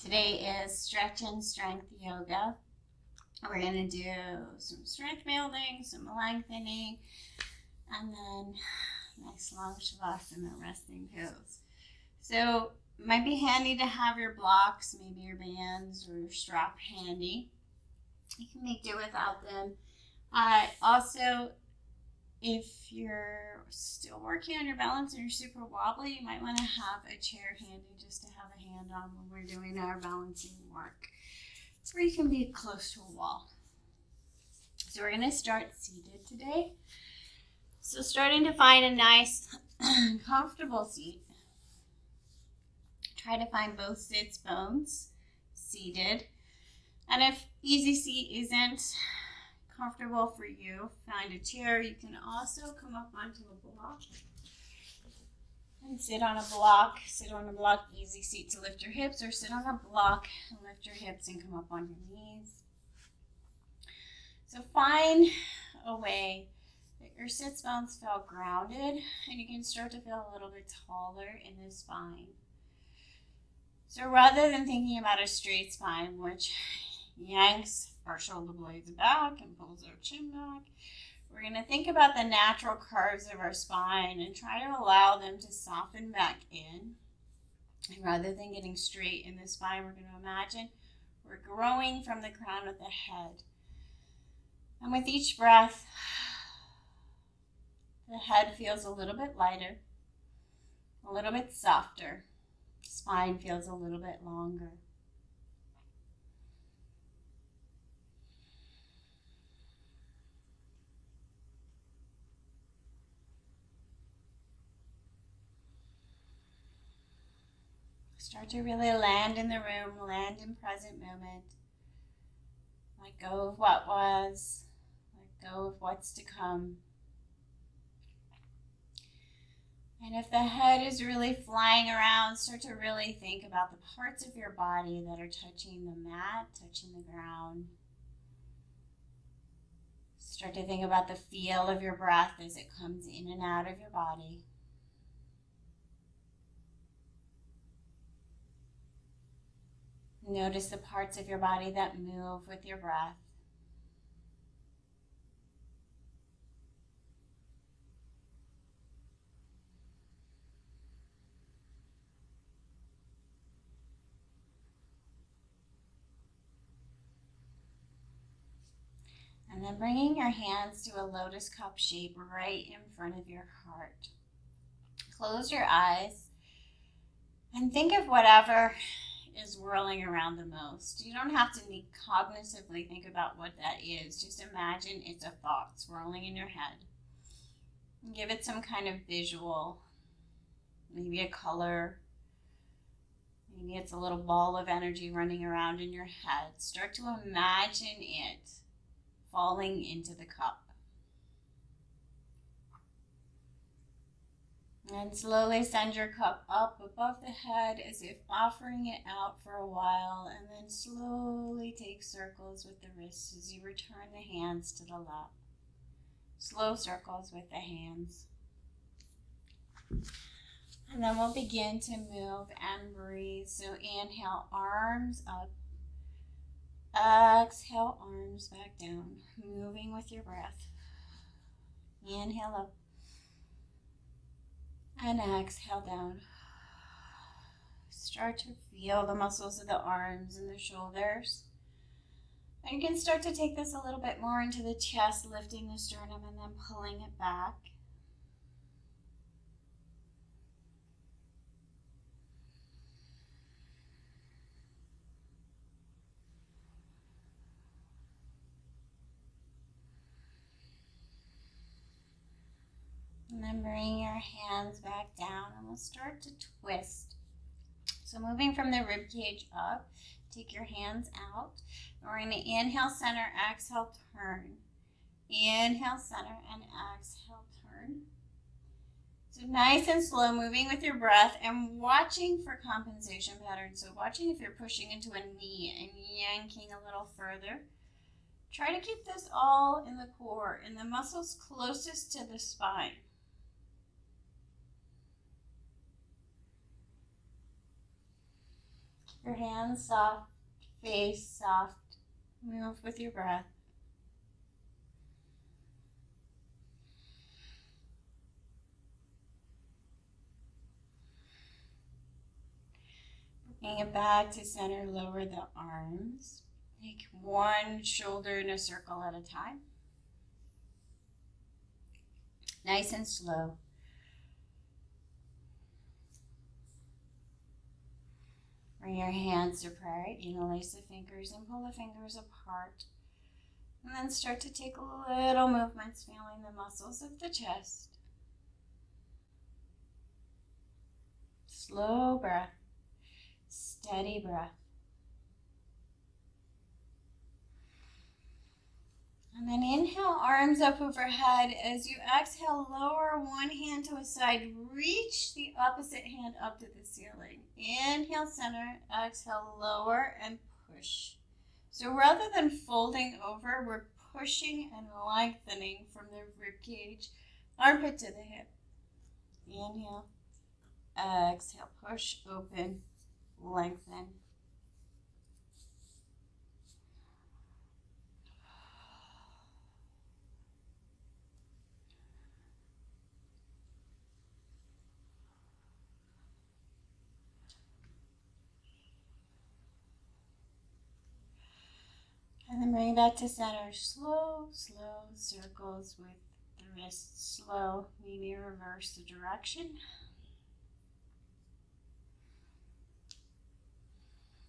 Today is stretch and strength yoga. We're going to do some strength building, some lengthening, and then nice long shavasana, resting pose. So it might be handy to have your blocks, maybe your bands or your strap handy. You can make do without them. Also, if you're still working on your balance and you're super wobbly, you might want to have a chair handy just to have a hand on when we're doing our balancing work. Or you can be close to a wall. So we're going to start seated today. So starting to find a nice, comfortable seat. Try to find both sits bones seated. And if easy seat isn't comfortable for you, find a chair. You can also come up onto a block and sit on a block. Sit on a block, easy seat to lift your hips, or sit on a block and lift your hips and come up on your knees. So find a way that your sits bones feel grounded and you can start to feel a little bit taller in the spine. So rather than thinking about a straight spine, which yanks our shoulder blades back and pulls our chin back, we're going to think about the natural curves of our spine and try to allow them to soften back in. And rather than getting straight in the spine, we're going to imagine we're growing from the crown of the head. And with each breath, the head feels a little bit lighter, a little bit softer. Spine feels a little bit longer. Start to really land in the room, land in present moment. Let go of what was, let go of what's to come. And if the head is really flying around, start to really think about the parts of your body that are touching the mat, touching the ground. Start to think about the feel of your breath as it comes in and out of your body. Notice the parts of your body that move with your breath. And then bringing your hands to a lotus cup shape right in front of your heart. Close your eyes and think of whatever is whirling around the most. You don't have to cognitively think about what that is. Just imagine it's a thought swirling in your head. And give it some kind of visual, maybe a color. Maybe it's a little ball of energy running around in your head. Start to imagine it falling into the cup. And slowly send your cup up above the head as if offering it out for a while, and then slowly take circles with the wrists as you return the hands to the lap. Slow circles with the hands. And then we'll begin to move and breathe. So inhale, arms up. Exhale, arms back down, moving with your breath. Inhale up and exhale down. Start to feel the muscles of the arms and the shoulders. And you can start to take this a little bit more into the chest, lifting the sternum and then pulling it back. And then bring your hands back down and we'll start to twist. So moving from the rib cage up, take your hands out. And we're going to inhale, center, exhale, turn. Inhale, center, and exhale, turn. So nice and slow, moving with your breath and watching for compensation patterns. So watching if you're pushing into a knee and yanking a little further. Try to keep this all in the core, in the muscles closest to the spine. Your hands soft, face soft. Move with your breath. Bring it back to center, lower the arms. Take one shoulder in a circle at a time. Nice and slow. Bring your hands to prayer. Interlace the fingers and pull the fingers apart. And then start to take little movements, feeling the muscles of the chest. Slow breath. Steady breath. And then inhale, arms up overhead. As you exhale, lower one hand to a side. Reach the opposite hand up to the ceiling. Inhale, center. Exhale, lower and push. So rather than folding over, we're pushing and lengthening from the rib cage, armpit to the hip. Inhale. Exhale, push, open, lengthen. And then bring it back to center. Slow, slow circles with the wrists slow. Maybe reverse the direction.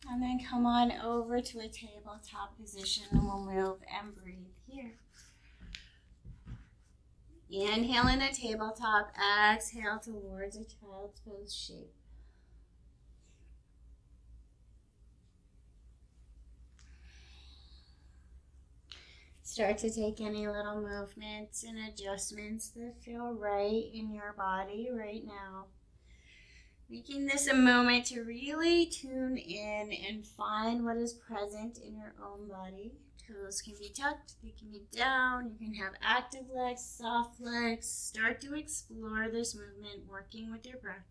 And then come on over to a tabletop position and we'll move and breathe here. Inhale in a tabletop, exhale towards a child's pose shape. Start to take any little movements and adjustments that feel right in your body right now. Making this a moment to really tune in and find what is present in your own body. Toes can be tucked, they can be down, you can have active legs, soft legs. Start to explore this movement, working with your breath.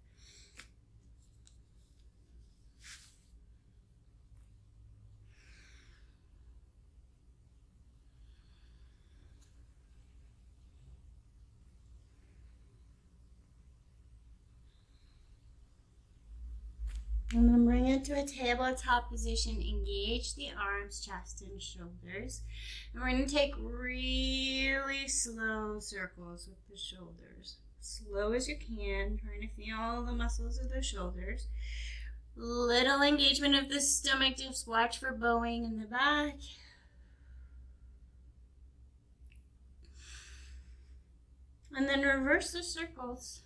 And then bring it to a tabletop position. Engage the arms, chest, and shoulders. And we're going to take really slow circles with the shoulders. Slow as you can, trying to feel all the muscles of the shoulders. Little engagement of the stomach, just watch for bowing in the back. And then reverse the circles.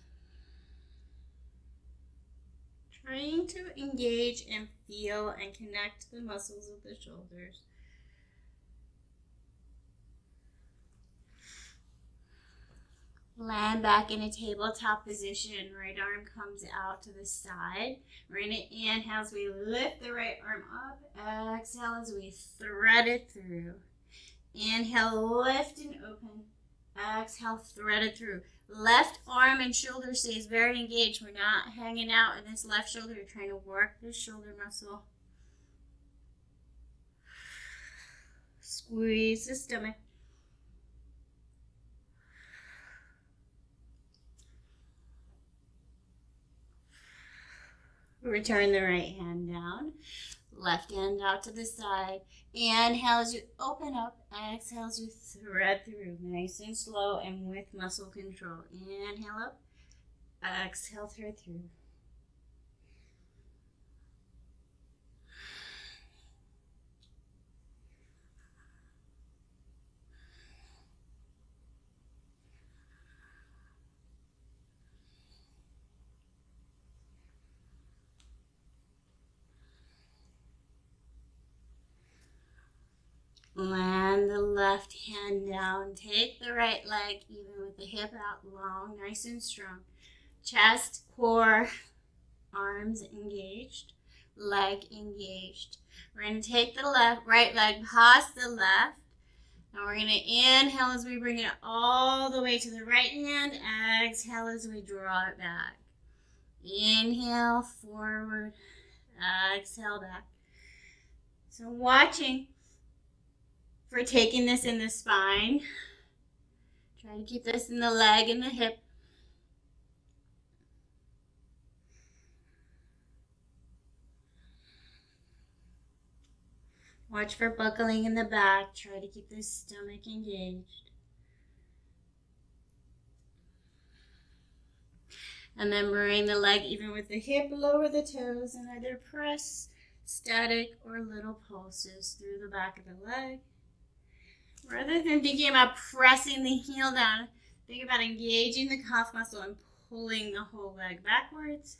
Trying to engage and feel and connect the muscles of the shoulders. Land back in a tabletop position. Right arm comes out to the side. We're going to inhale as we lift the right arm up. Exhale as we thread it through. Inhale, lift and open. Exhale, thread it through. Left arm and shoulder stays very engaged. We're not hanging out in this left shoulder. You're trying to work the shoulder muscle. Squeeze the stomach. Return the right hand down. Left hand out to the side. Inhale as you open up. Exhale as you thread through. Nice and slow and with muscle control. Inhale up. Exhale, thread through. Land the left hand down. Take the right leg, even with the hip out long, nice and strong. Chest, core, arms engaged, leg engaged. We're going to take the right leg past the left. And we're going to inhale as we bring it all the way to the right hand. Exhale as we draw it back. Inhale, forward. Exhale back. So watching for taking this in the spine. Try to keep this in the leg and the hip. Watch for buckling in the back. Try to keep the stomach engaged. And then bring the leg even with the hip, lower the toes, and either press static or little pulses through the back of the leg. Rather than thinking about pressing the heel down, think about engaging the calf muscle and pulling the whole leg backwards.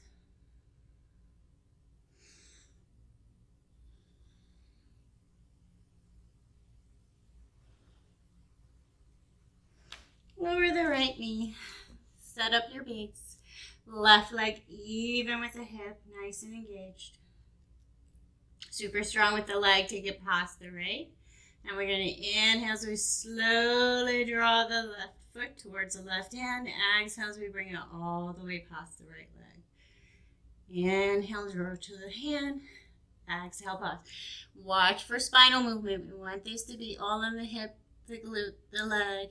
Lower the right knee. Set up your base. Left leg even with the hip, nice and engaged. Super strong with the leg, take it past the right. And we're going to inhale as we slowly draw the left foot towards the left hand. Exhale as we bring it all the way past the right leg. Inhale, draw to the hand. Exhale, pause. Watch for spinal movement. We want this to be all in the hip, the glute, the leg.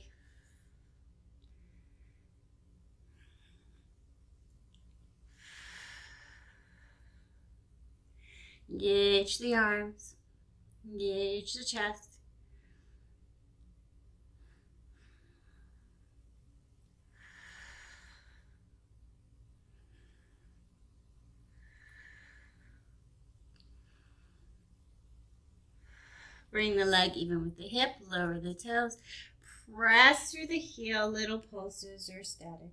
Engage the arms. Engage the chest. Bring the leg even with the hip, lower the toes. Press through the heel, little pulses or static.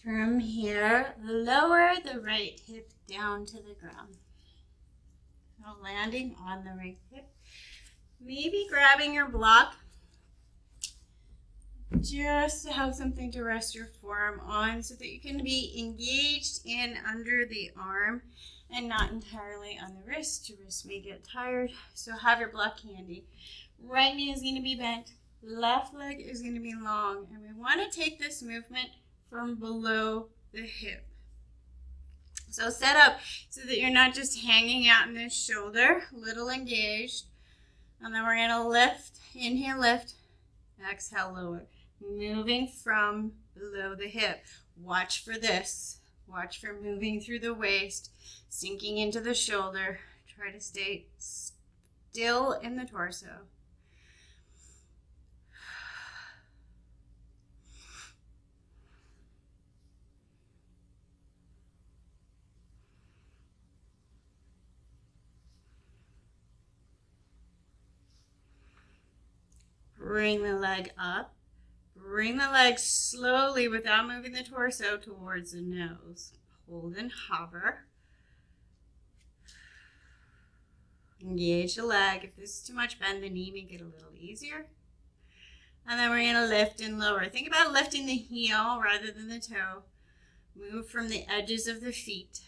From here, lower the right hip down to the ground. So landing on the right hip. Maybe grabbing your block just to have something to rest your forearm on so that you can be engaged in under the arm and not entirely on the wrist. Your wrist may get tired, so have your block handy. Right knee is going to be bent. Left leg is going to be long, and we want to take this movement from below the hip. So set up so that you're not just hanging out in the shoulder, little engaged. And then we're going to lift, inhale, lift, exhale, lower. Moving from below the hip. Watch for this. Watch for moving through the waist, sinking into the shoulder. Try to stay still in the torso. Bring the leg up. Bring the leg slowly without moving the torso towards the nose. Hold and hover. Engage the leg. If this is too much, bend the knee, make it a little easier. And then we're going to lift and lower. Think about lifting the heel rather than the toe. Move from the edges of the feet.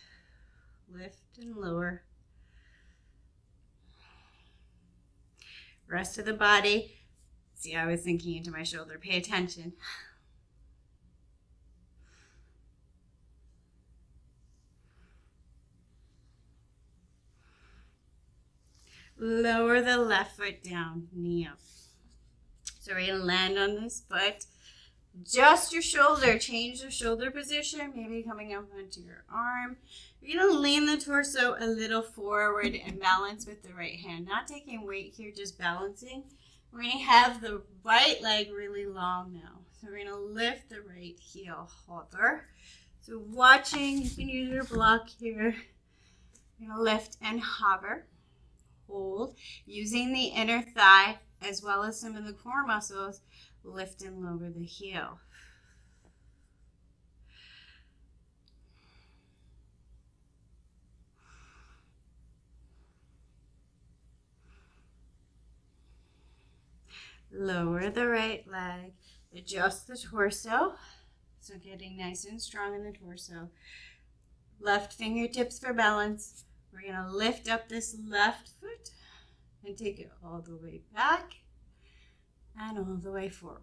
Lift and lower. Rest of the body. See, I was sinking into my shoulder. Pay attention. Lower the left foot down, knee up. So we're going to land on this foot. Adjust your shoulder. Change the shoulder position. Maybe coming up onto your arm. You're going to lean the torso a little forward and balance with the right hand. Not taking weight here, just balancing. We're going to have the right leg really long now. So we're going to lift the right heel, hover. So watching, you can use your block here. You're going to lift and hover. Hold. Using the inner thigh as well as some of the core muscles, lift and lower the heel. Lower the right leg, adjust the torso, so getting nice and strong in the torso. Left fingertips for balance. We're going to lift up this left foot and take it all the way back and all the way forward.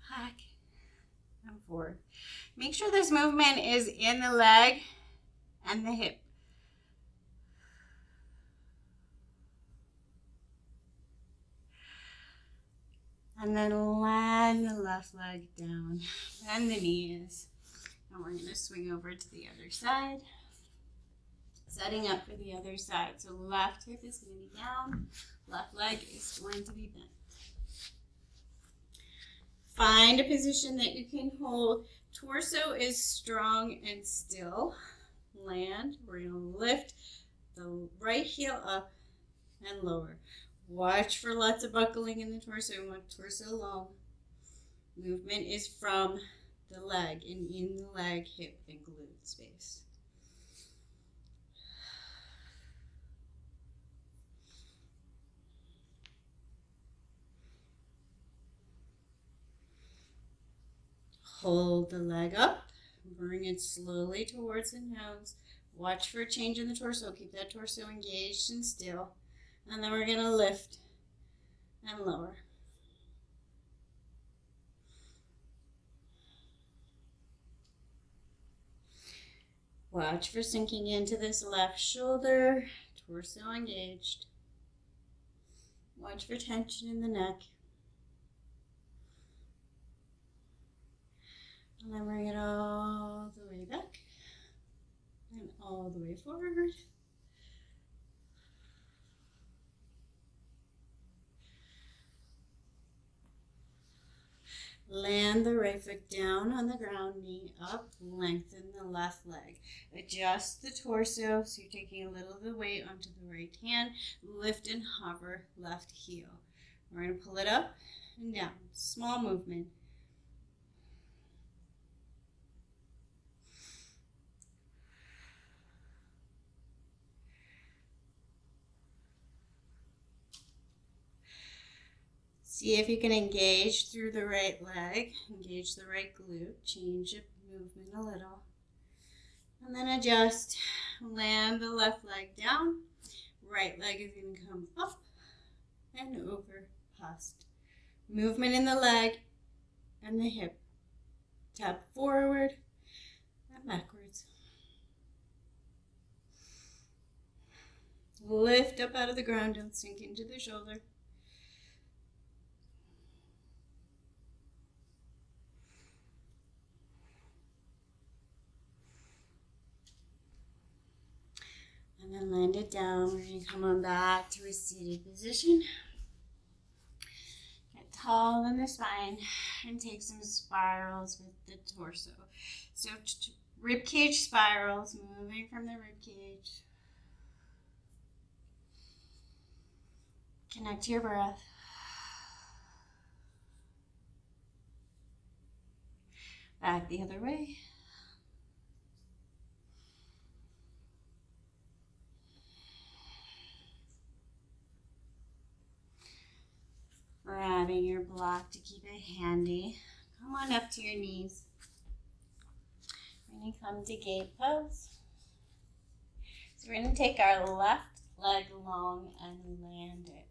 Back and forward. Make sure this movement is in the leg and the hip. And then land the left leg down. Bend the knees. And we're going to swing over to the other side. Setting up for the other side. So left hip is going to be down. Left leg is going to be bent. Find a position that you can hold. Torso is strong and still. Land. We're going to lift the right heel up and lower. Watch for lots of buckling in the torso. We want torso long. Movement is from the leg and in the leg, hip, and glute space. Hold the leg up, bring it slowly towards the nose. Watch for a change in the torso. Keep that torso engaged and still. And then we're going to lift and lower. Watch for sinking into this left shoulder, torso engaged. Watch for tension in the neck. And then bring it all the way back and all the way forward. Land the right foot down on the ground, knee up, lengthen the left leg. Adjust the torso so you're taking a little of the weight onto the right hand. Lift and hover left heel. We're going to pull it up and down. Small movement. See if you can engage through the right leg, engage the right glute, change the movement a little. And then adjust, land the left leg down, right leg is going to come up and over, past. Movement in the leg and the hip. Tap forward and backwards. Lift up out of the ground, don't sink into the shoulder. And then land it down. We're going to come on back to a seated position. Get tall in the spine and take some spirals with the torso. So rib cage spirals, moving from the rib cage. Connect to your breath. Back the other way. Grabbing your block to keep it handy. Come on up to your knees. We're going to come to gate pose. So we're going to take our left leg long and land it.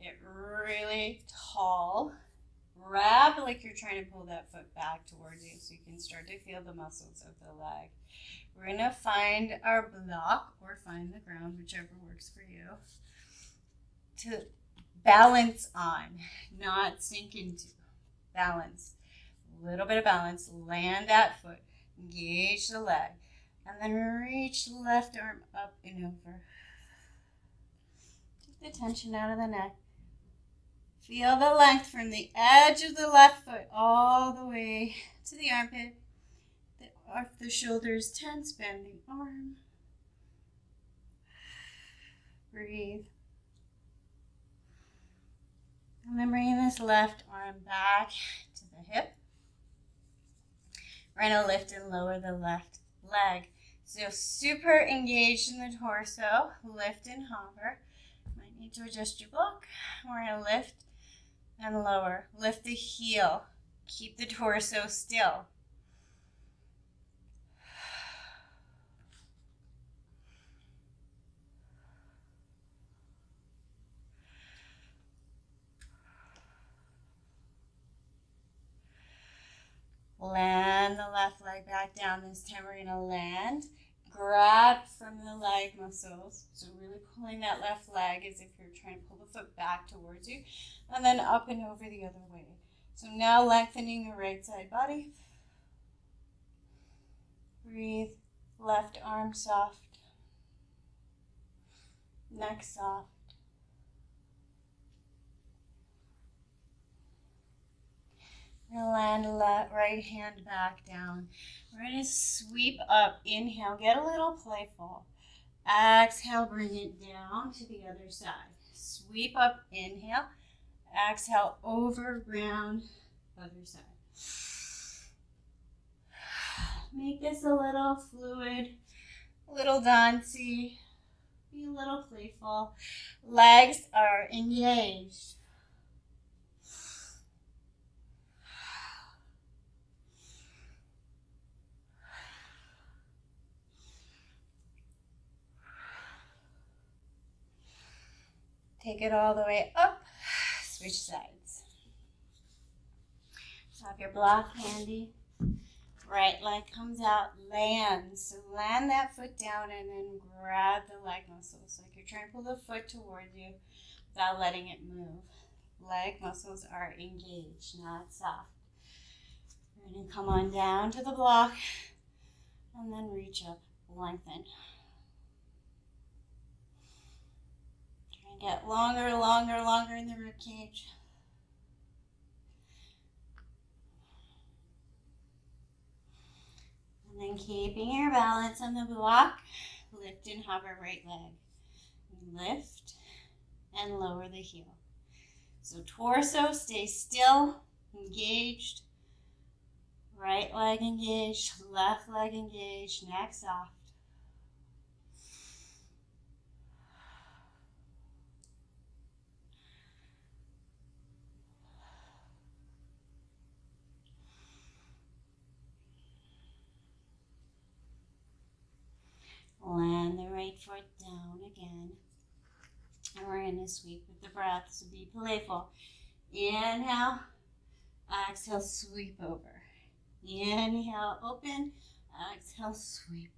Get really tall. Grab like you're trying to pull that foot back towards you so you can start to feel the muscles of the leg. We're going to find our block or find the ground, whichever works for you, to balance on, not sink into. Balance. A little bit of balance. Land that foot. Engage the leg. And then reach the left arm up and over. Take the tension out of the neck. Feel the length from the edge of the left foot all the way to the armpit. The shoulders tense, bend the arm. Breathe. And then bringing this left arm back to the hip. We're going to lift and lower the left leg. So super engaged in the torso. Lift and hover. Might need to adjust your block. We're going to lift and lower. Lift the heel. Keep the torso still. Land the left leg back down. This time we're going to land, grab from the leg muscles. So really pulling that left leg as if you're trying to pull the foot back towards you, and then up and over the other way. So now lengthening the right side body. Breathe. Left arm soft. Neck soft. We're going to land right hand back down. We're going to sweep up. Inhale, get a little playful. Exhale, bring it down to the other side. Sweep up, inhale. Exhale, over, round, other side. Make this a little fluid, a little dancey. Be a little playful. Legs are engaged. Take it all the way up. Switch sides. So have your block handy. Right leg comes out, lands. So land that foot down and then grab the leg muscles. Like you're trying to pull the foot towards you without letting it move. Leg muscles are engaged, not soft. We're going to come on down to the block and then reach up, lengthen. Try and get longer, longer, longer in the rib cage. And then keeping your balance on the block, lift and hover right leg. Lift and lower the heel. So torso, stay still, engaged. Right leg engaged, left leg engaged, neck soft. Land the right foot down again. And we're going to sweep with the breath, so be playful. Inhale, exhale, sweep over. Inhale, open, exhale, sweep.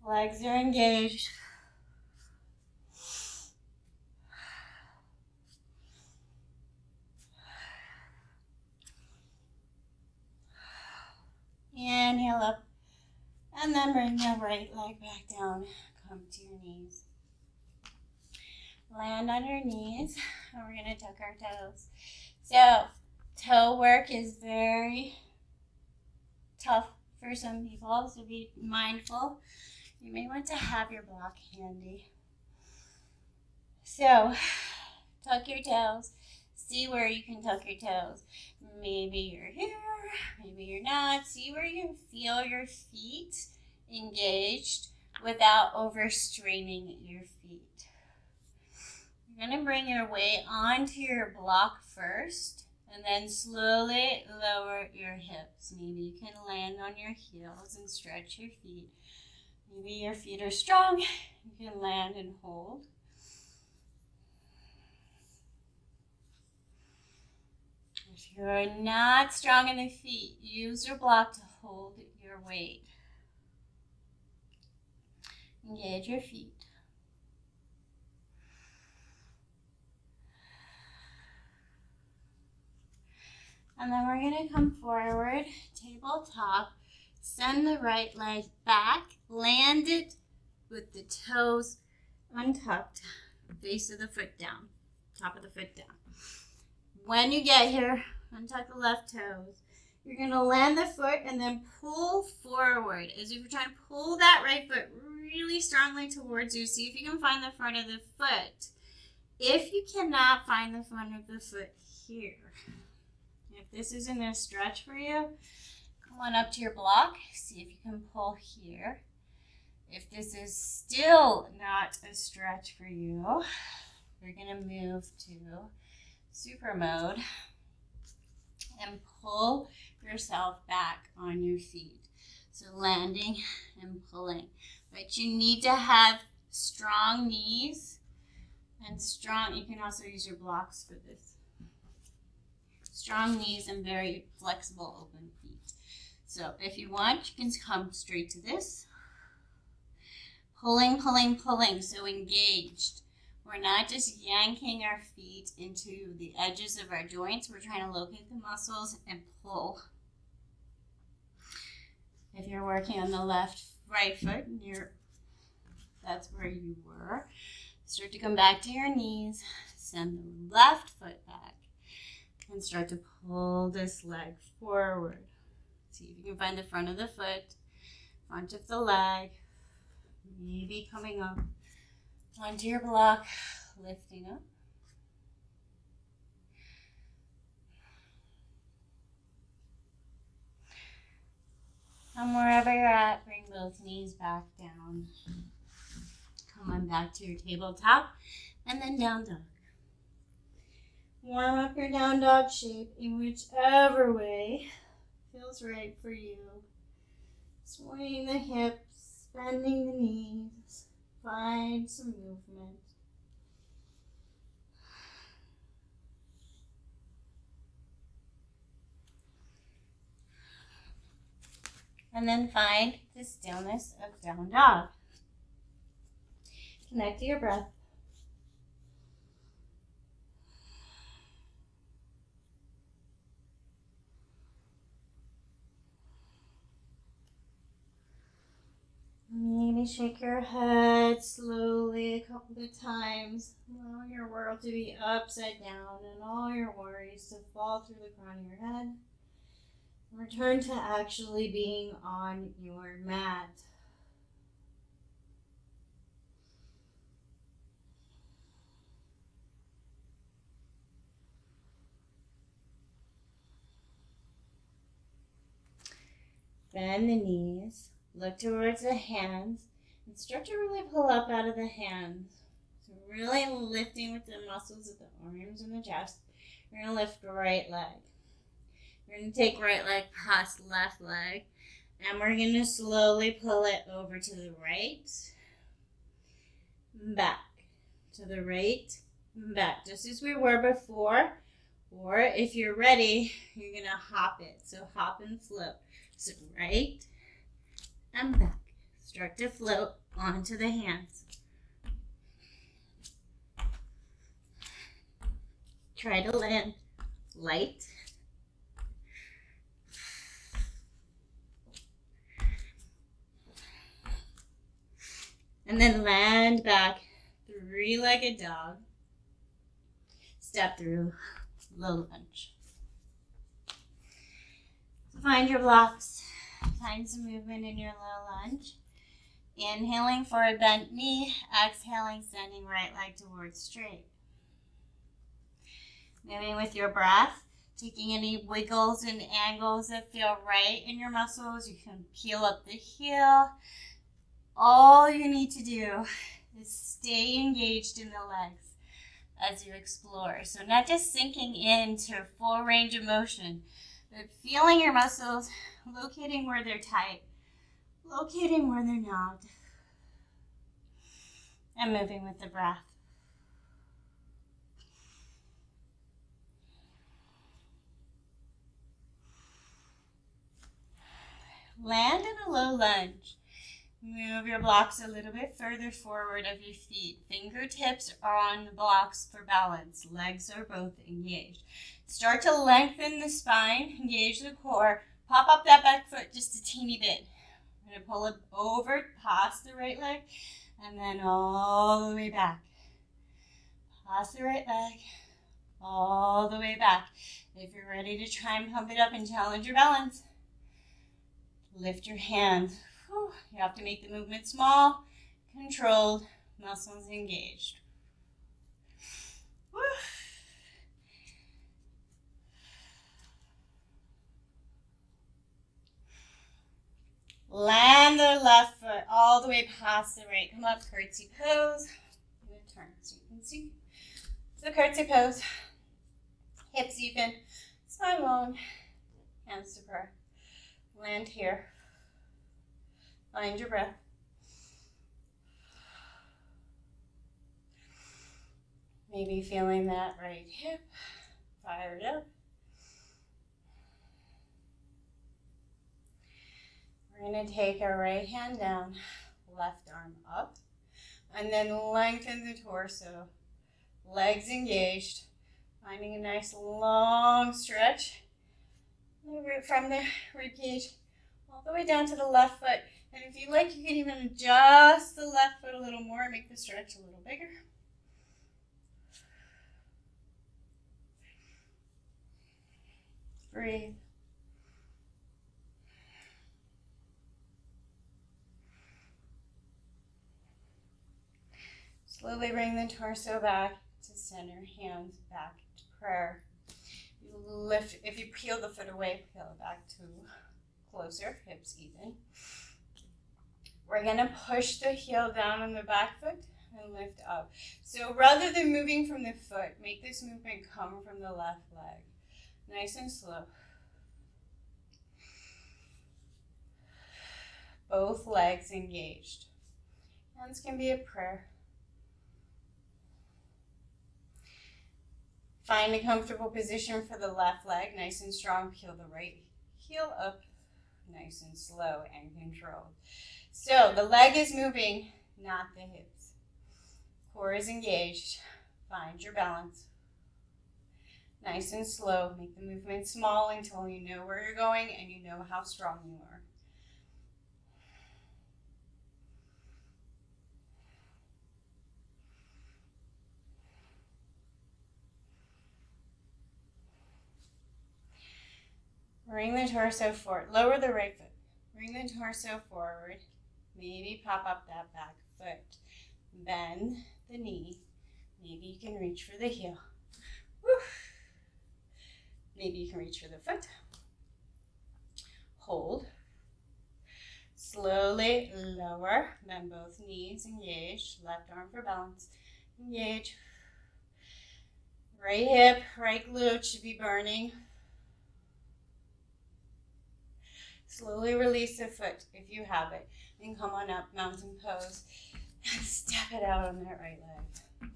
Legs are engaged. Inhale up, and then bring the right leg back down. Come to your knees. Land on your knees, and we're going to tuck our toes. So, toe work is very tough for some people, so be mindful. You may want to have your block handy. So, tuck your toes. See where you can tuck your toes. Maybe you're here, maybe you're not. See where you can feel your feet engaged without overstraining your feet. You're going to bring your weight onto your block first, and then slowly lower your hips. Maybe you can land on your heels and stretch your feet. Maybe your feet are strong. You can land and hold. If you're not strong in the feet, use your block to hold your weight. Engage your feet. And then we're going to come forward, tabletop, send the right leg back, land it with the toes untucked, base of the foot down, top of the foot down. When you get here, untuck the left toes. You're going to land the foot and then pull forward as if you're trying to pull that right foot really strongly towards you. See if you can find the front of the foot. If you cannot find the front of the foot here, if this isn't a stretch for you, come on up to your block. See if you can pull here. If this is still not a stretch for you, we're going to move to super mode and pull yourself back on your feet. So landing and pulling. But you need to have strong knees And strong, you can also use your blocks for this. Strong knees and very flexible open feet. So if you want, you can come straight to this. Pulling, pulling, pulling, so engaged. We're not just yanking our feet into the edges of our joints. We're trying to locate the muscles and pull. If you're working on the right foot, that's where you were. Start to come back to your knees. Send the left foot back. And start to pull this leg forward. See if you can find the front of the foot, front of the leg. Maybe coming up onto your block, lifting up. And wherever you're at, bring both knees back down. Come on back to your tabletop and then down dog. Warm up your down dog shape in whichever way feels right for you. Swaying the hips, bending the knees. Find some movement. And then find the stillness of down dog. Connect to your breath. Maybe shake your head slowly a couple of times. Allow your world to be upside down and all your worries to fall through the crown of your head. Return to actually being on your mat. Bend the knees, look towards the hands, and start to really pull up out of the hands. So really lifting with the muscles of the arms and the chest. We're going to lift the right leg. We're going to take right leg past left leg, and we're going to slowly pull it over to the right, back, to the right, back, just as we were before. Or if you're ready, you're going to hop it. So hop and float. So right and back. Start to float onto the hands. Try to land light. And then land back, three-legged dog. Step through, low lunge. Find your blocks. Find some movement in your low lunge. Inhaling for a bent knee. Exhaling, sending right leg towards straight. Moving with your breath. Taking any wiggles and angles that feel right in your muscles. You can peel up the heel. All you need to do is stay engaged in the legs as you explore. So not just sinking into full range of motion, but feeling your muscles, locating where they're tight, locating where they're not, and moving with the breath. Land in a low lunge. Move your blocks a little bit further forward of your feet. Fingertips are on the blocks for balance. Legs are both engaged. Start to lengthen the spine, engage the core. Pop up that back foot just a teeny bit. I'm going to pull it over past the right leg and then all the way back. Past the right leg, all the way back. If you're ready to try and pump it up and challenge your balance, lift your hand. You have to make the movement small, controlled, muscles engaged. Land the left foot all the way past the right. Come up, curtsy pose. I'm going to turn so you can see. So curtsy pose. Hips even, spine long, hands to prayer. Land here. Find your breath. Maybe feeling that right hip fired up. We're going to take our right hand down, left arm up, and then lengthen the torso. Legs engaged, finding a nice long stretch from the rib cage all the way down to the left foot. And if you like, you can even adjust the left foot a little more and make the stretch a little bigger. Breathe. Slowly bring the torso back to center, hands back to prayer. You lift, if you peel the foot away, peel it back to closer, hips even. We're going to push the heel down on the back foot and lift up. So rather than moving from the foot, make this movement come from the left leg. Nice and slow. Both legs engaged. Hands can be a prayer. Find a comfortable position for the left leg, nice and strong. Peel the right heel up, nice and slow and controlled. So the leg is moving, not the hips. Core is engaged. Find your balance. Nice and slow. Make the movement small until you know where you're going and you know how strong you are. Bring the torso forward. Lower the right foot. Bring the torso forward. Maybe pop up that back foot. Bend the knee. Maybe you can reach for the heel. Woo. Maybe you can reach for the foot. Hold. Slowly lower. Bend both knees. Engage. Left arm for balance. Engage. Right hip, right glute should be burning. Slowly release the foot if you have it. And come on up, mountain pose. And step it out on that right leg.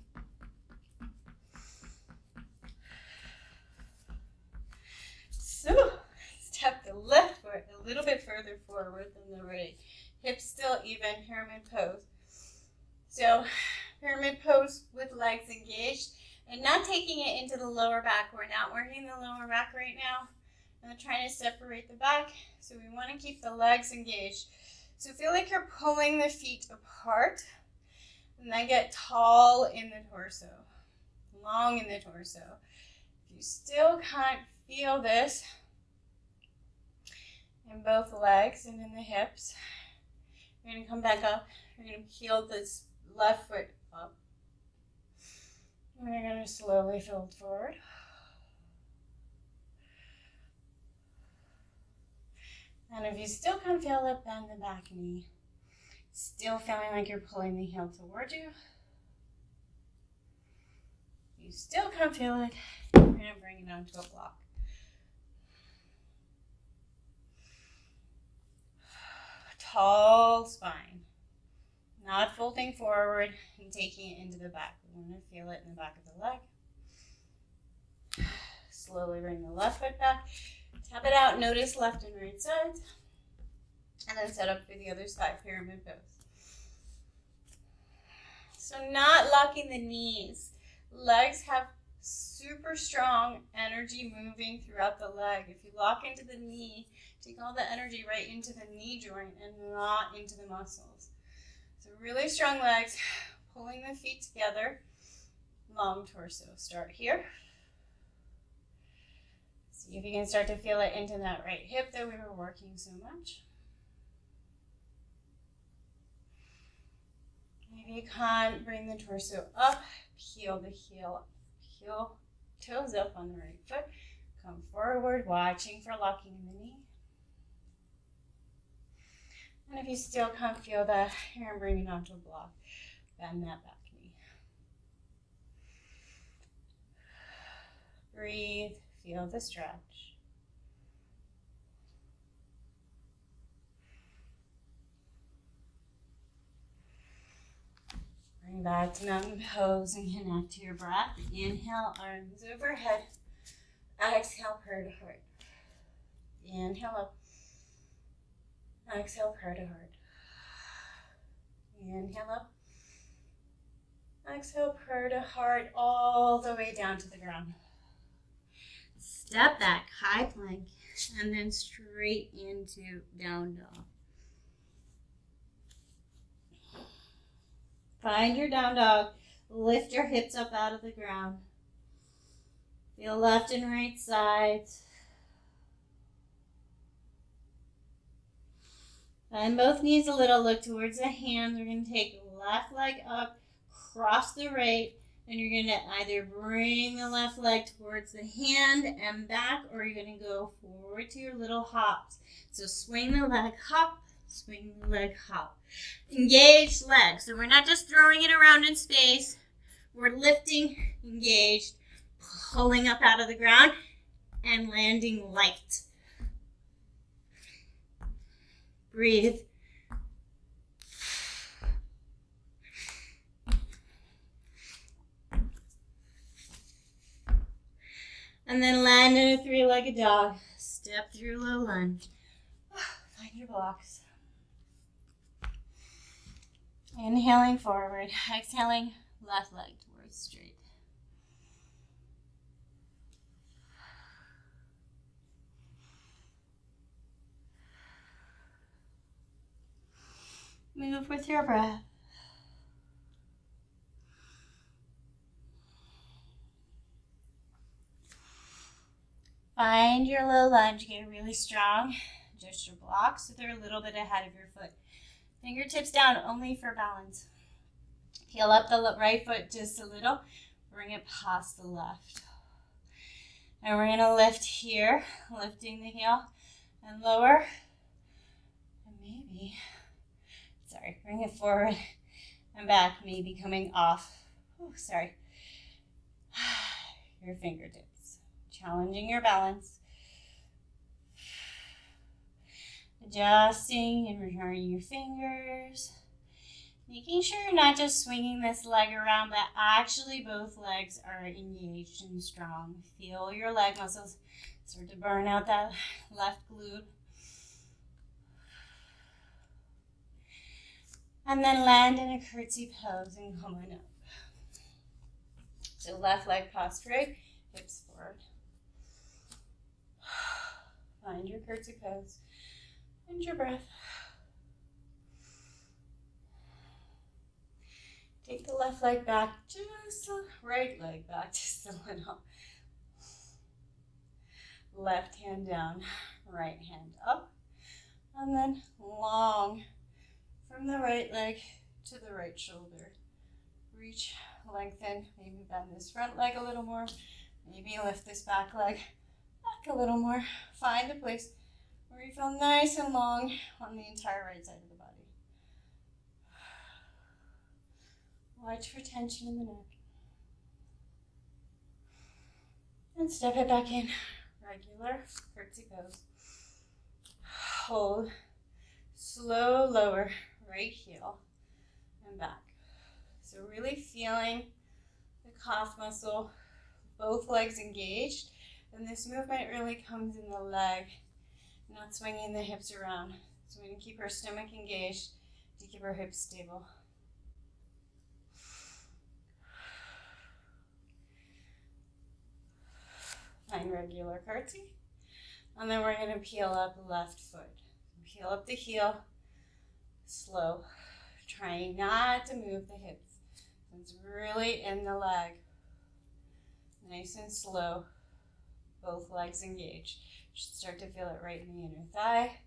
So, step the left foot a little bit further forward than the right. Hips still even, pyramid pose. So, pyramid pose with legs engaged and not taking it into the lower back. We're not working the lower back right now. I'm trying to separate the back, so we want to keep the legs engaged. So feel like you're pulling the feet apart, and then get tall in the torso, long in the torso. If you still can't feel this in both legs and in the hips, you're going to come back up. You're going to heel this left foot up. And we're going to slowly fold forward. And if you still can't feel it, bend the back knee. Still feeling like you're pulling the heel toward you. If you still can't feel it, you're going to bring it onto a block. Tall spine. Not folding forward and taking it into the back. We want to feel it in the back of the leg. Slowly bring the left foot back. Tap it out, notice left and right sides, and then set up for the other side, pyramid pose. So not locking the knees. Legs have super strong energy moving throughout the leg. If you lock into the knee, take all the energy right into the knee joint and not into the muscles. So really strong legs, pulling the feet together, long torso. Start here. See if you can start to feel it into that right hip that we were working so much. Maybe you can't bring the torso up, peel the heel, toes up on the right foot. Come forward, watching for locking in the knee. And if you still can't feel that, you're going to bring it onto a block. Bend that back knee. Breathe. Feel the stretch. Bring back to mountain pose and connect to your breath. Inhale, arms overhead. Exhale, purr to heart. Inhale up. Exhale, purr to heart. Inhale up. Exhale, purr to heart all the way down to the ground. Step back, high plank, and then straight into down dog. Find your down dog. Lift your hips up out of the ground. Feel left and right sides. Bend both knees a little. Look towards the hands. We're going to take left leg up, cross the right, and you're going to either bring the left leg towards the hand and back, or you're going to go forward to your little hops. So swing the leg, hop, swing the leg, hop. Engaged leg. So we're not just throwing it around in space. We're lifting, engaged, pulling up out of the ground, and landing light. Breathe. And then land in a three-legged dog. Step through low lunge. Find your blocks. Inhaling forward. Exhaling left leg towards straight. Move with your breath. Find your low lunge. Get really strong. Adjust your blocks so they're a little bit ahead of your foot. Fingertips down only for balance. Peel up the right foot just a little. Bring it past the left. And we're going to lift here, lifting the heel and lower. And maybe, bring it forward and back, maybe coming off. Your fingertips. Challenging your balance. Adjusting and returning your fingers. Making sure you're not just swinging this leg around, but actually both legs are engaged and strong. Feel your leg muscles start to burn out that left glute. And then land in a curtsy pose and come on up. So left leg prostrate, hips forward. Find your curtsy pose and your breath. Take the left leg back just a right leg back just a little. Left hand down, right hand up. And then long from the right leg to the right shoulder. Reach, lengthen, maybe bend this front leg a little more. Maybe lift this back leg back a little more. Find a place where you feel nice and long on the entire right side of the body. Watch for tension in the neck. And step it back in. Regular curtsy pose. Hold. Slow lower right heel and back. So really feeling the calf muscle, both legs engaged. And this movement really comes in the leg, not swinging the hips around. So we're going to keep our stomach engaged to keep our hips stable. Find regular curtsy. And then we're going to peel up the left foot. Peel up the heel. Slow. Trying not to move the hips. It's really in the leg. Nice and slow. Both legs engaged. You should start to feel it right in the inner thigh.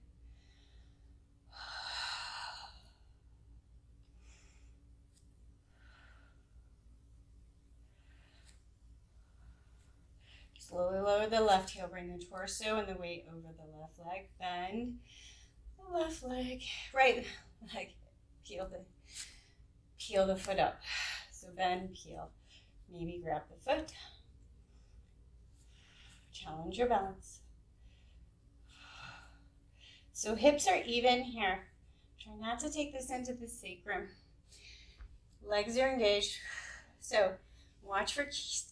Slowly lower the left heel. Bring the torso and the weight over the left leg. Bend the left leg. Right leg. Peel the foot up. So bend, peel. Maybe grab the foot. Challenge your balance. So hips are even here. Try not to take this into the sacrum. Legs are engaged. So watch for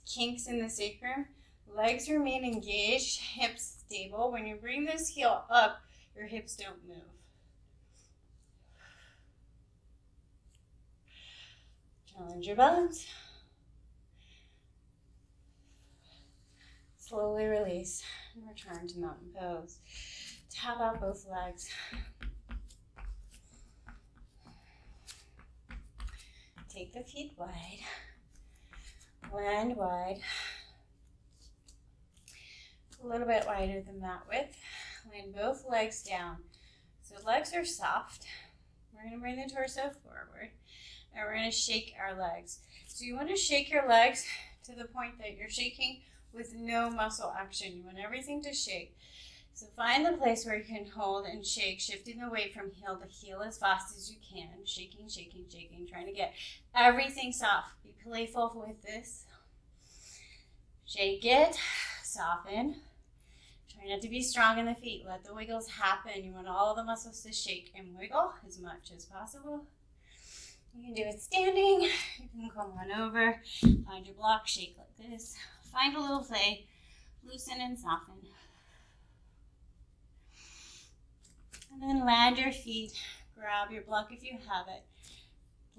kinks in the sacrum. Legs remain engaged, hips stable. When you bring this heel up, your hips don't move. Challenge your bones. Slowly release and return to mountain pose. Tap out both legs. Take the feet wide. Land wide. A little bit wider than that width. Land both legs down. So legs are soft. We're going to bring the torso forward. And we're going to shake our legs. So you want to shake your legs to the point that you're shaking with no muscle action. You want everything to shake. So find the place where you can hold and shake, shifting the weight from heel to heel as fast as you can. Shaking, shaking, shaking, trying to get everything soft. Be playful with this. Shake it, soften. Try not to be strong in the feet. Let the wiggles happen. You want all the muscles to shake and wiggle as much as possible. You can do it standing. You can come on over. Find your block, shake like this. Find a little play. Loosen and soften. And then land your feet. Grab your block if you have it.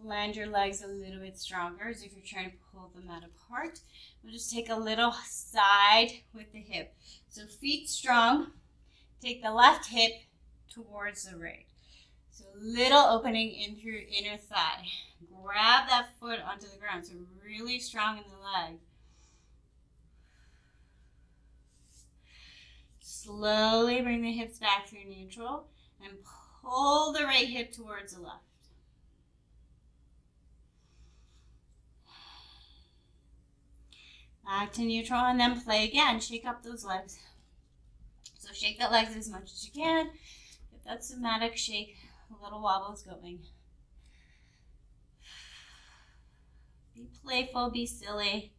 Land your legs a little bit stronger as if you're trying to pull them out apart. We'll just take a little side with the hip. So feet strong. Take the left hip towards the right. So little opening in through inner thigh. Grab that foot onto the ground. So really strong in the leg. Slowly bring the hips back through neutral and pull the right hip towards the left. Back to neutral and then play again. Shake up those legs. So shake the legs as much as you can. Get that somatic shake. A little wobbles going. Be playful, be silly.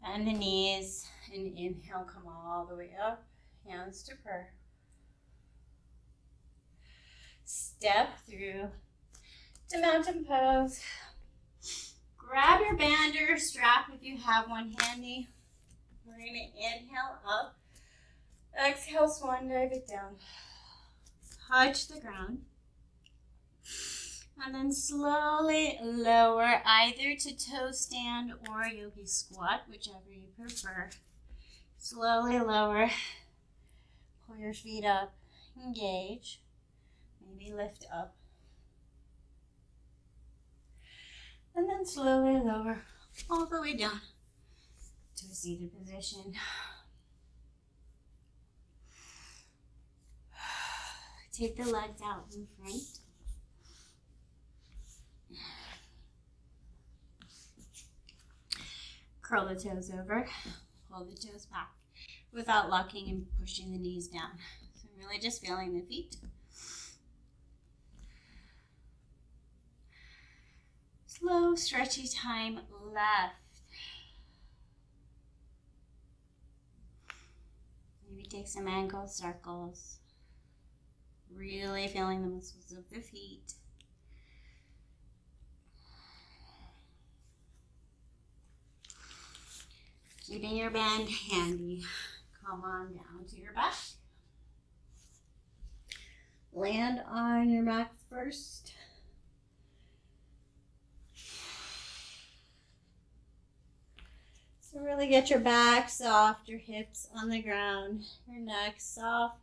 Bend the knees and inhale, come all the way up. Hands to prayer. Step through to mountain pose. Grab your band or strap if you have one handy. We're going to inhale up. Exhale, swan dive it down. Touch the ground. And then slowly lower either to toe stand or yogi squat, whichever you prefer. Slowly lower. Pull your feet up. Engage. Maybe lift up. And then slowly lower all the way down to a seated position. Take the legs out in front. Curl the toes over. Pull the toes back without locking and pushing the knees down. So really just feeling the feet. Slow, stretchy time left. Maybe take some ankle circles. Really feeling the muscles of the feet. Keeping your band handy. Come on down to your back. Land on your back first. So really get your back soft, your hips on the ground, your neck soft.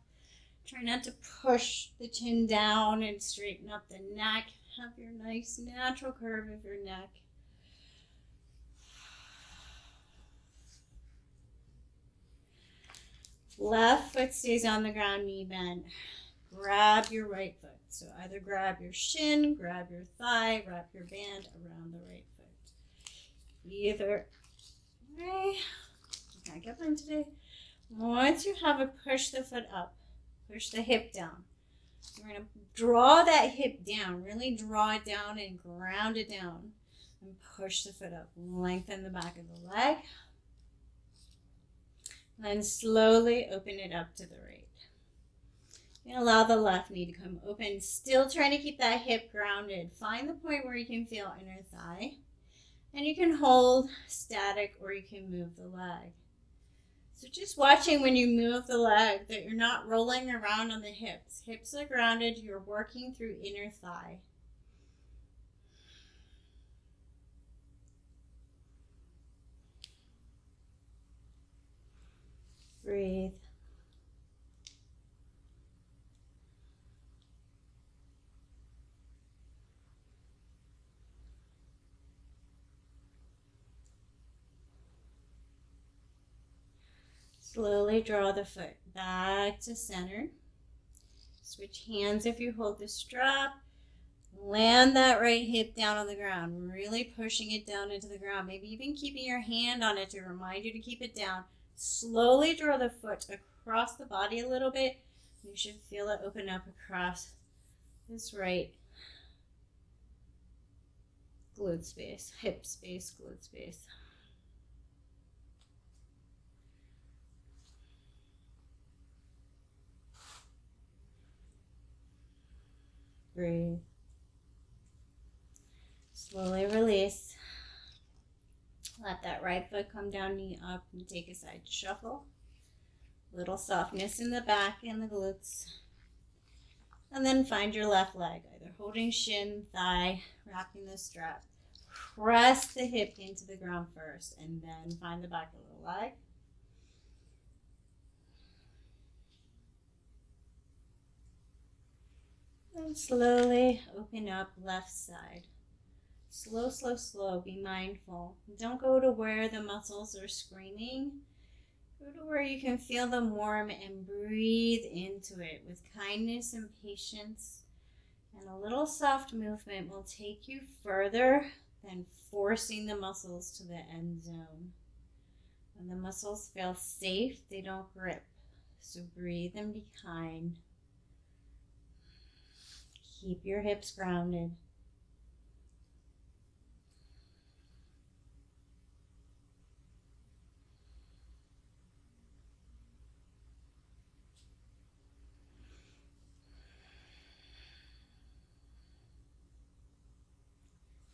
Try not to push the chin down and straighten up the neck. Have your nice natural curve of your neck. Left foot stays on the ground, knee bent. Grab your right foot. So either grab your shin, grab your thigh, wrap your band around the right foot. Either way. I can't get mine today. Once you have it, push the foot up. Push the hip down. So we're going to draw that hip down. Really draw it down and ground it down. And push the foot up. Lengthen the back of the leg. Then slowly open it up to the right. And allow the left knee to come open. Still trying to keep that hip grounded. Find the point where you can feel inner thigh. And you can hold static or you can move the leg. So just watching when you move the leg that you're not rolling around on the hips. Hips are grounded. You're working through inner thigh. Breathe. Slowly draw the foot back to center. Switch hands if you hold the strap. Land that right hip down on the ground, really pushing it down into the ground. Maybe even keeping your hand on it to remind you to keep it down. Slowly draw the foot across the body a little bit. You should feel it open up across this right glute space, hip space, glute space. Breathe. Slowly release. Let that right foot come down, knee up, and take a side shuffle. Little softness in the back and the glutes. And then find your left leg, either holding shin, thigh, wrapping the strap. Press the hip into the ground first, and then find the back of the leg. And slowly open up left side. Slow, slow, slow. Be mindful. Don't go to where the muscles are screaming. Go to where you can feel them warm and breathe into it with kindness and patience. And a little soft movement will take you further than forcing the muscles to the end zone. When the muscles feel safe, they don't grip. So breathe and be kind. Keep your hips grounded.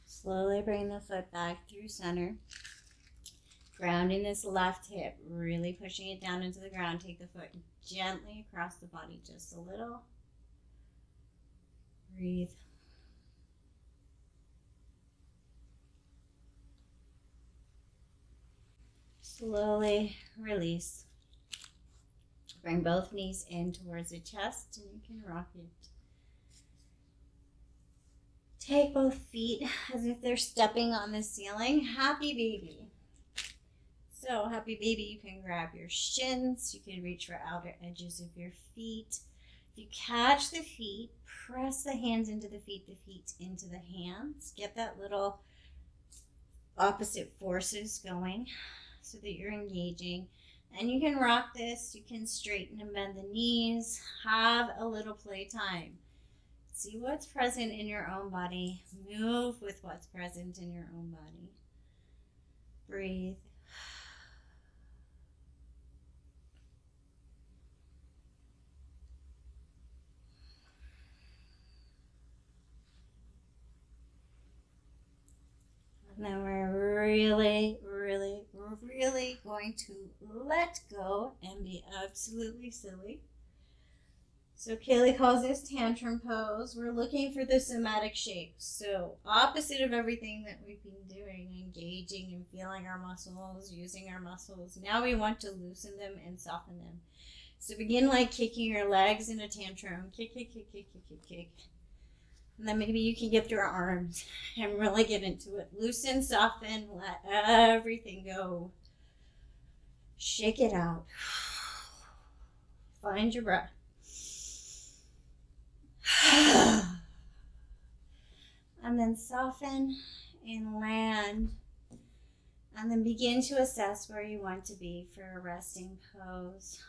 Slowly bring the foot back through center. Grounding this left hip, really pushing it down into the ground. Take the foot gently across the body just a little. Breathe. Slowly release. Bring both knees in towards the chest and you can rock it. Take both feet as if they're stepping on the ceiling. Happy baby. So happy baby, you can grab your shins. You can reach for outer edges of your feet. If you catch the feet, press the hands into the feet into the hands. Get that little opposite forces going so that you're engaging. And you can rock this. You can straighten and bend the knees. Have a little playtime. See what's present in your own body. Move with what's present in your own body. Breathe. And then we're really going to let go and be absolutely silly. So Kaylee calls this tantrum pose. We're looking for the somatic shakes. So opposite of everything that we've been doing, engaging and feeling our muscles, using our muscles. Now we want to loosen them and soften them. So begin like kicking your legs in a tantrum. Kick, kick, kick, kick, kick, kick, kick. And then maybe you can get your arms and really get into it. Loosen, soften, let everything go. Shake it out. Find your breath. And then soften and land. And then begin to assess where you want to be for a resting pose.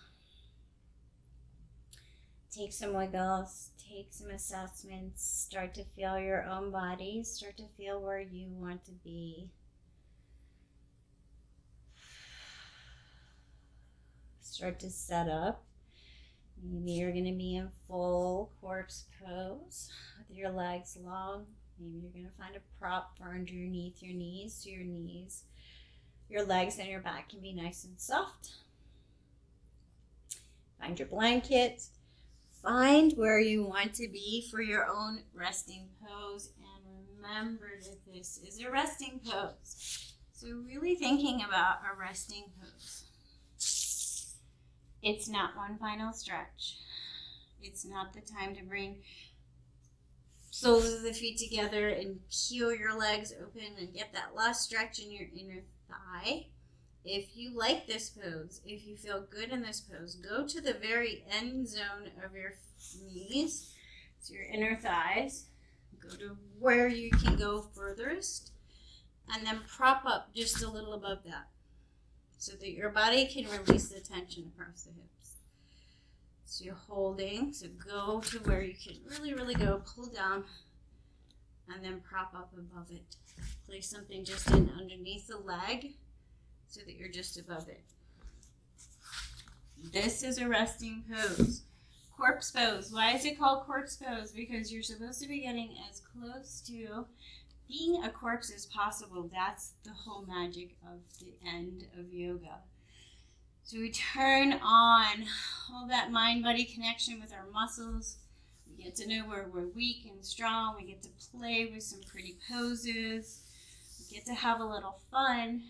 Take some wiggles, take some assessments, start to feel your own body, start to feel where you want to be. Start to set up. Maybe you're going to be in full corpse pose with your legs long. Maybe you're going to find a prop for underneath your knees, so your legs and your back can be nice and soft. Find your blanket. Find where you want to be for your own resting pose. And remember that this is a resting pose. So really thinking about a resting pose. It's not one final stretch. It's not the time to bring soles of the feet together and peel your legs open and get that last stretch in your inner thigh. If you like this pose, if you feel good in this pose, go to the very end zone of your knees, so your inner thighs. Go to where you can go furthest, and then prop up just a little above that, so that your body can release the tension across the hips. So you're holding, so go to where you can really go, pull down, and then prop up above it. Place something just in underneath the leg, so that you're just above it. This is a resting pose. Corpse pose. Why is it called corpse pose? Because you're supposed to be getting as close to being a corpse as possible. That's the whole magic of the end of yoga. So we turn on all that mind-body connection with our muscles. We get to know where we're weak and strong. We get to play with some pretty poses. We get to have a little fun.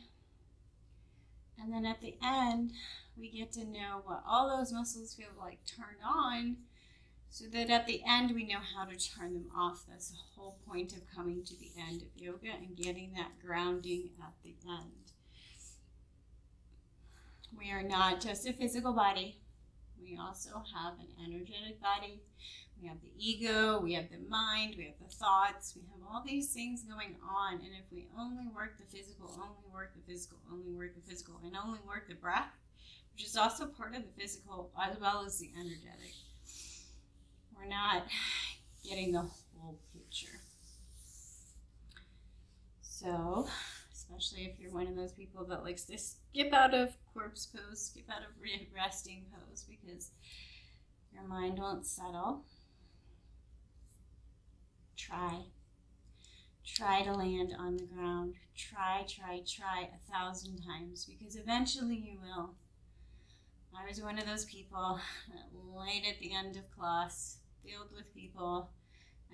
And then at the end, we get to know what all those muscles feel like turned on, so that at the end we know how to turn them off. That's the whole point of coming to the end of yoga and getting that grounding at the end. We are not just a physical body. We also have an energetic body. We have the ego, we have the mind, we have the thoughts, we have all these things going on. And if we only work the physical, only work the physical, only work the physical, and only work the breath, which is also part of the physical as well as the energetic, we're not getting the whole picture. So, especially if you're one of those people that likes to skip out of corpse pose, skip out of resting pose, because your mind won't settle. Try to land on the ground. Try 1,000 times, because eventually you will. I was one of those people that laid at the end of class, filled with people,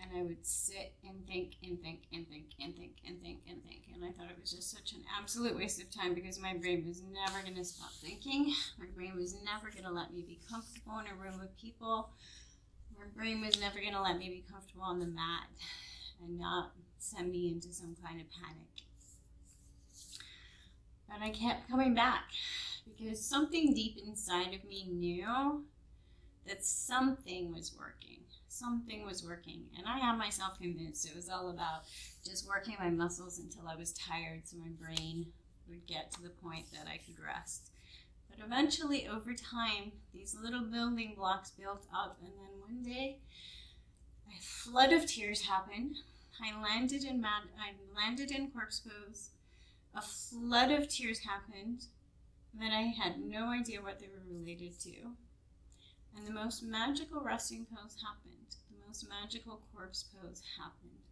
and I would sit and think and think and think and think and think and think. And I thought it was just such an absolute waste of time, because my brain was never going to stop thinking. My brain was never going to let me be comfortable in a room with people. My brain was never going to let me be comfortable on the mat and not send me into some kind of panic. But I kept coming back, because something deep inside of me knew that something was working. Something was working. And I had myself convinced it was all about just working my muscles until I was tired, so my brain would get to the point that I could rest. But eventually, over time, these little building blocks built up, and then one day, a flood of tears happened. I landed in corpse pose. A flood of tears happened that I had no idea what they were related to. And the most magical resting pose happened. The most magical corpse pose happened.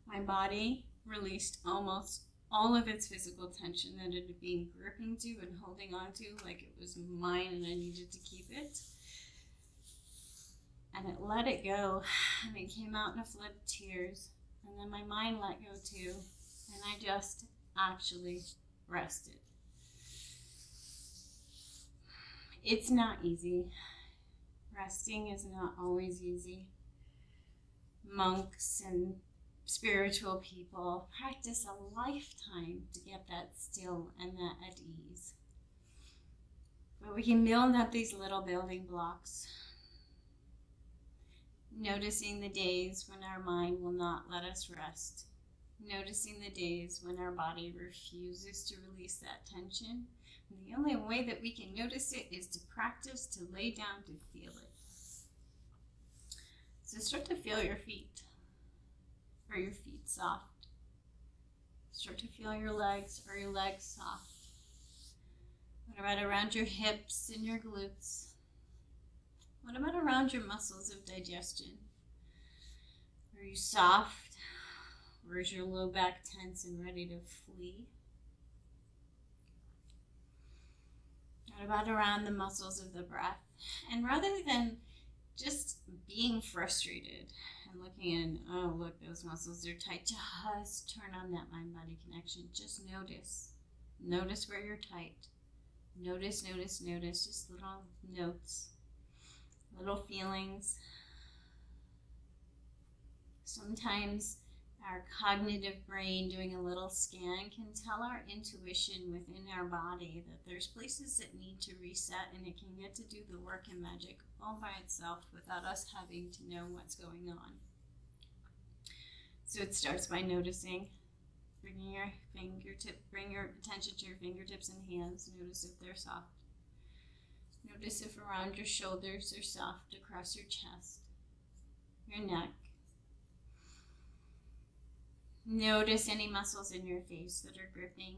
My body released almost all of its physical tension that it had been gripping to and holding on to like it was mine and I needed to keep it. And it let it go, and it came out in a flood of tears. And then my mind let go too, and I just actually rested. It's not easy. Resting is not always easy. Monks and spiritual people practice a lifetime to get that still and that at ease. But we can build up these little building blocks, noticing the days when our mind will not let us rest, noticing the days when our body refuses to release that tension. And the only way that we can notice it is to practice to lay down to feel it. So start to feel your feet. Are your feet soft? Start to feel your legs. Are your legs soft? What about around your hips and your glutes? What about around your muscles of digestion? Are you soft? Or is your low back tense and ready to flee? What about around the muscles of the breath? And rather than just being frustrated and looking in, oh, look, those muscles are tight, just turn on that mind-body connection. Just notice. Notice where you're tight. Notice, notice, notice. Just little notes, little feelings. Sometimes our cognitive brain doing a little scan can tell our intuition within our body that there's places that need to reset, and it can get to do the work and magic all by itself without us having to know what's going on. So it starts by noticing, bring your attention to your fingertips and hands. Notice if they're soft. Notice if around your shoulders are soft, across your chest, your neck. Notice any muscles in your face that are gripping.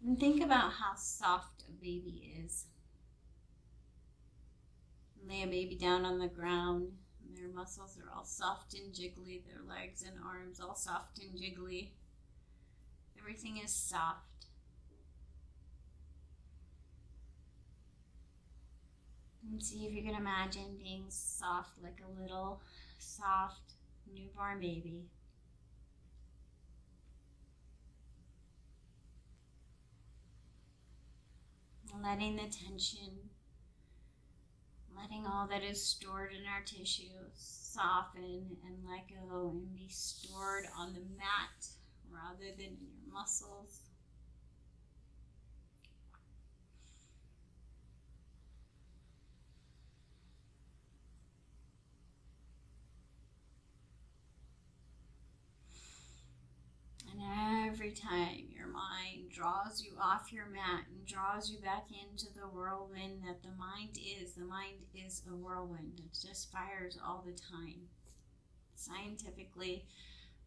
And think about how soft a baby is. Lay a baby down on the ground. And their muscles are all soft and jiggly. Their legs and arms all soft and jiggly. Everything is soft. And see if you can imagine being soft like a little soft newborn baby. Letting the tension, letting all that is stored in our tissues soften and let go and be stored on the mat rather than in your muscles. Every time your mind draws you off your mat and draws you back into the whirlwind that the mind is a whirlwind. It just fires all the time. Scientifically,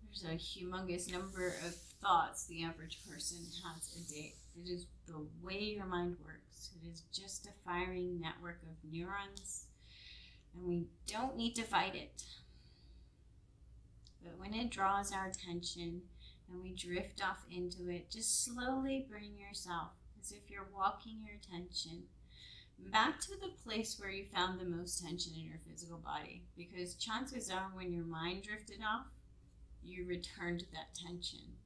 there's a humongous number of thoughts the average person has a day. It is the way your mind works. It is just a firing network of neurons, and we don't need to fight it. But when it draws our attention, and we drift off into it, just slowly bring yourself, as if you're walking your attention, back to the place where you found the most tension in your physical body. Because chances are when your mind drifted off, you returned that tension.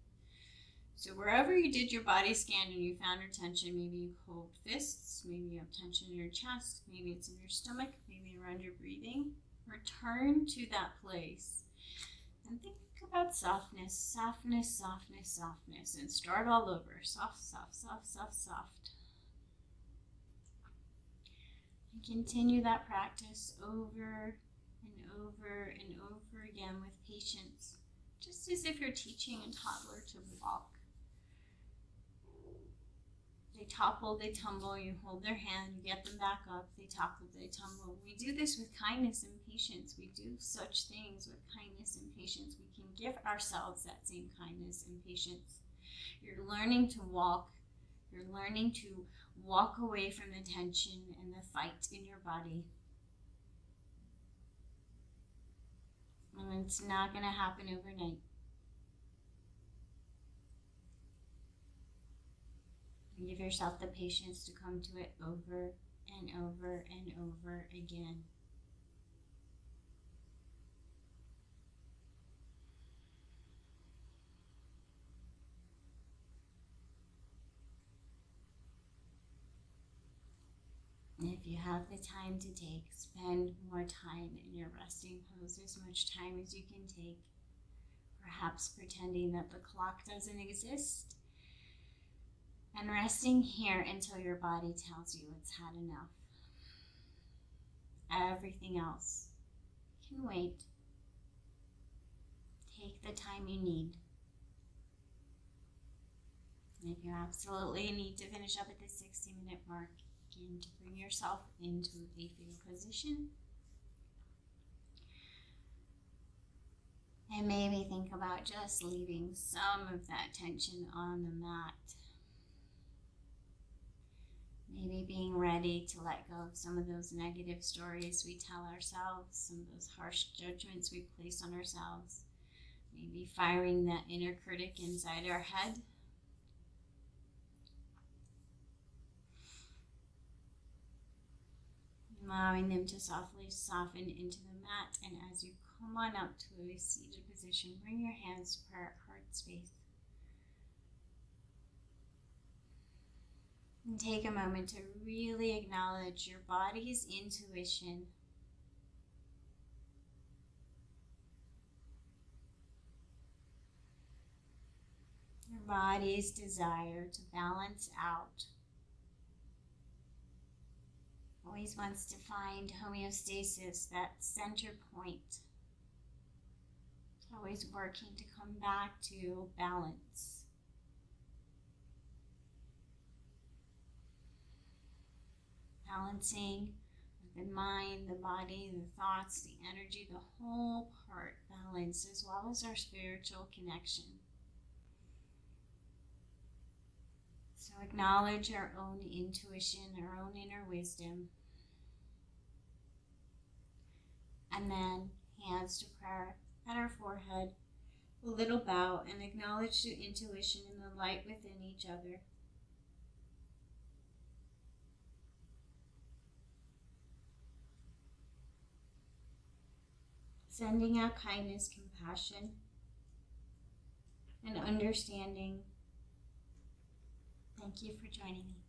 So wherever you did your body scan and you found your tension, maybe you hold fists, maybe you have tension in your chest, maybe it's in your stomach, maybe around your breathing, return to that place and think about softness, softness, softness, softness, and start all over. Soft, soft, soft, soft, soft. And continue that practice over and over and over again with patience, just as if you're teaching a toddler to walk. They topple, they tumble, you hold their hand, you get them back up, they topple, they tumble. We do this with kindness and patience. We do such things with kindness and patience. We can give ourselves that same kindness and patience. You're learning to walk. You're learning to walk away from the tension and the fight in your body. And it's not going to happen overnight. And give yourself the patience to come to it over and over and over again. And if you have the time to take, spend more time in your resting pose, as much time as you can take. Perhaps pretending that the clock doesn't exist. And resting here until your body tells you it's had enough. Everything else can wait. Take the time you need. And if you absolutely need to finish up at the 60-minute mark, begin to bring yourself into a fetal position. And maybe think about just leaving some of that tension on the mat. Maybe being ready to let go of some of those negative stories we tell ourselves, some of those harsh judgments we place on ourselves. Maybe firing that inner critic inside our head. Allowing them to softly soften into the mat. And as you come on up to a seated position, bring your hands to our heart space. And take a moment to really acknowledge your body's intuition. Your body's desire to balance out. Always wants to find homeostasis, that center point. It's always working to come back to balance. Balancing the mind, the body, the thoughts, the energy, the whole part balance, as well as our spiritual connection. So acknowledge our own intuition, our own inner wisdom. And then hands to prayer at our forehead, a little bow, and acknowledge the intuition and the light within each other. Sending out kindness, compassion, and understanding. Thank you for joining me.